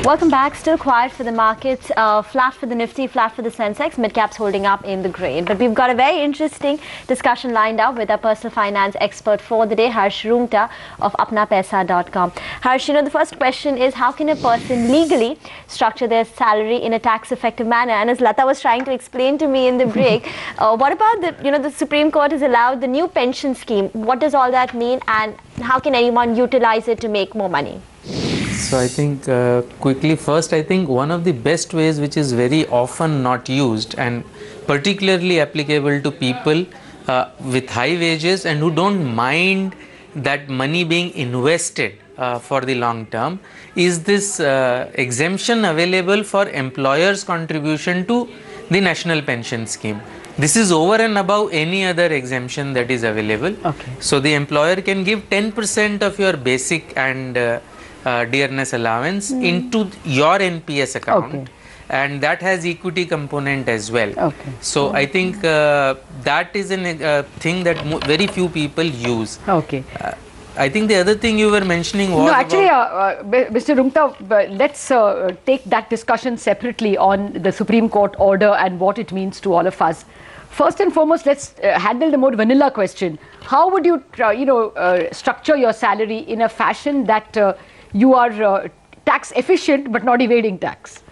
Welcome back. Still quiet for the markets. Flat for the Nifty, flat for the Sensex. Mid-caps holding up in the green. But we've got a very interesting discussion lined up with our personal finance expert for the day, Harsh Roongta of apnapesa.com. Harsh, the first question is, how can a person legally structure their salary in a tax-effective manner? And as Lata was trying to explain to me in the break, what about the Supreme Court has allowed the new pension scheme? What does all that mean, and how can anyone utilize it to make more money? So I think quickly first, I think one of the best ways which is very often not used and particularly applicable to people with high wages and who don't mind that money being invested for the long term is this exemption available for employers' contribution to the national pension scheme. This is over and above any other exemption that is available. Okay. So the employer can give 10% of your basic and dearness allowance into your NPS account, and that has equity component as well. Okay. So I think that is a thing that very few people use. Okay. I think the other thing you were mentioning was Mr. Roongta, let's take that discussion separately on the Supreme Court order and what it means to all of us. First and foremost, let's handle the more vanilla question. How would you, structure your salary in a fashion that you are tax efficient but not evading tax?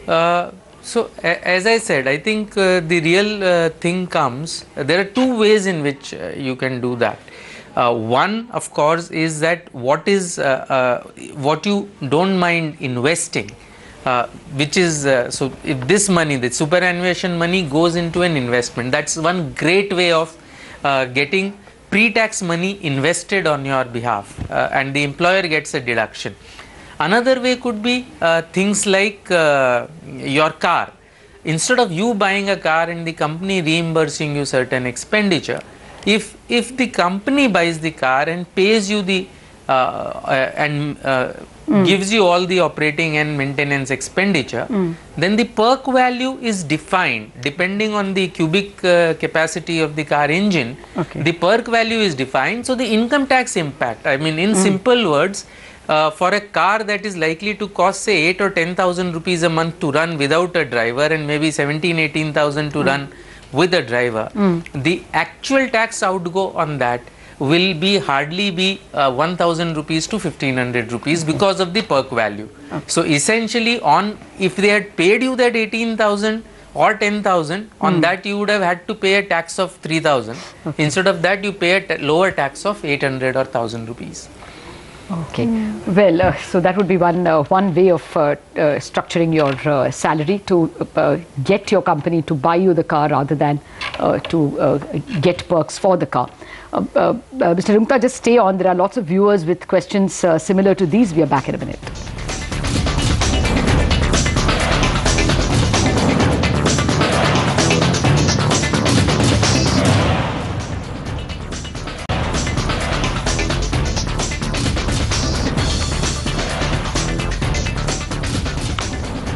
So as I said, I think the real thing comes, there are two ways in which you can do that. One, of course, is that what you don't mind investing, which is, so if this money, the superannuation money goes into an investment, that's one great way of getting pre-tax money invested on your behalf, and the employer gets a deduction. Another way could be things like your car. Instead of you buying a car and the company reimbursing you certain expenditure, if the company buys the car and pays you the gives you all the operating and maintenance expenditure, then the perk value is defined depending on the cubic capacity of the car engine. Okay. The perk value is defined, so the income tax impact, I mean in simple words, for a car that is likely to cost say 8 or 10,000 rupees a month to run without a driver and maybe 17,000-18,000 to run with a driver, the actual tax outgo on that will be hardly be 1,000 rupees to 1,500 rupees because of the perk value. Okay. So essentially, if they had paid you that 18,000 or 10,000, on that you would have had to pay a tax of 3,000. Okay. Instead of that, you pay a lower tax of 800 or 1,000 rupees. Okay. Well, so that would be one way of structuring your salary to get your company to buy you the car rather than to get perks for the car. Mr. Roongta, just stay on. There are lots of viewers with questions similar to these. We are back in a minute.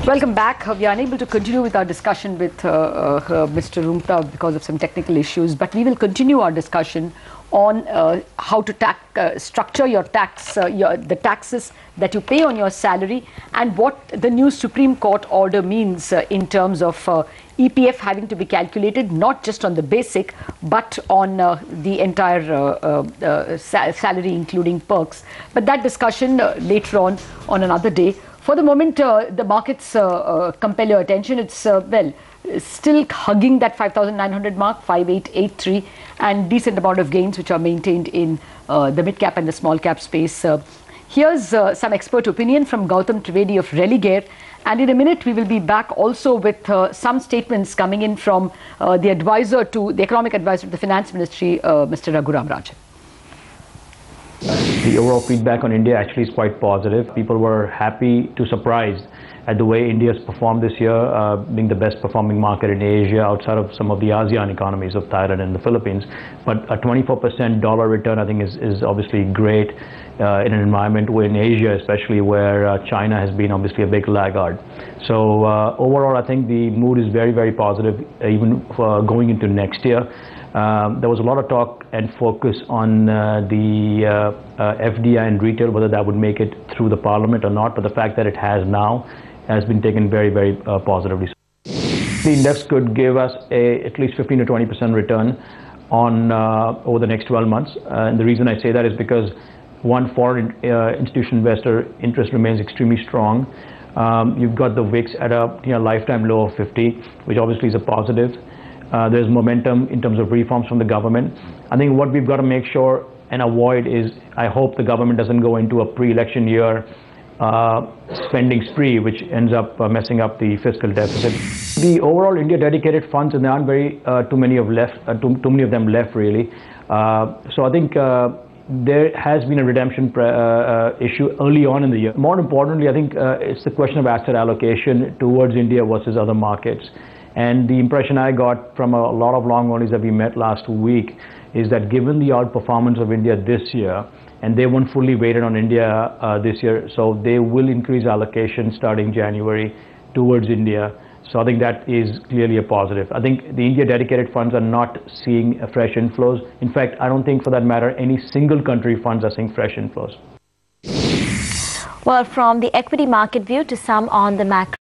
Welcome back. We are unable to continue with our discussion with Mr. Roongta because of some technical issues, but we will continue our discussion on how to structure your tax, the taxes that you pay on your salary, and what the new Supreme Court order means in terms of EPF having to be calculated not just on the basic but on the entire salary including perks. But that discussion later on another day. For the moment, the markets compel your attention. It's, still hugging that 5,900 mark, 5,883, and decent amount of gains which are maintained in the mid-cap and the small-cap space. Here's some expert opinion from Gautam Trivedi of Religare, and in a minute we will be back also with some statements coming in from the economic advisor to the Finance Ministry, Mr. Raghuram Rajan. The overall feedback on India actually is quite positive. People were happy to surprised at the way India's performed this year, being the best performing market in Asia outside of some of the ASEAN economies of Thailand and the Philippines. But a 24% dollar return, I think, is obviously great in an environment in Asia, especially where China has been obviously a big laggard. So overall, I think the mood is very, very positive, even going into next year. There was a lot of talk and focus on the FDI and retail, whether that would make it through the parliament or not, but the fact that it has now has been taken very, very positively. The index could give us at least 15 to 20% return on over the next 12 months. And the reason I say that is because one, foreign institutional investor interest remains extremely strong. You've got the VIX at a lifetime low of 50, which obviously is a positive. There's momentum in terms of reforms from the government. I think what we've got to make sure and avoid is, I hope the government doesn't go into a pre-election year spending spree, which ends up messing up the fiscal deficit. The overall India dedicated funds, and there aren't too many of them left really. So I think there has been a redemption issue early on in the year. More importantly, I think it's the question of asset allocation towards India versus other markets. And the impression I got from a lot of long onlys that we met last week is that given the outperformance of India this year, and they weren't fully weighted on India this year, so they will increase allocation starting January towards India. So I think that is clearly a positive. I think the India dedicated funds are not seeing fresh inflows. In fact, I don't think for that matter any single country funds are seeing fresh inflows. Well, from the equity market view to some on the macro.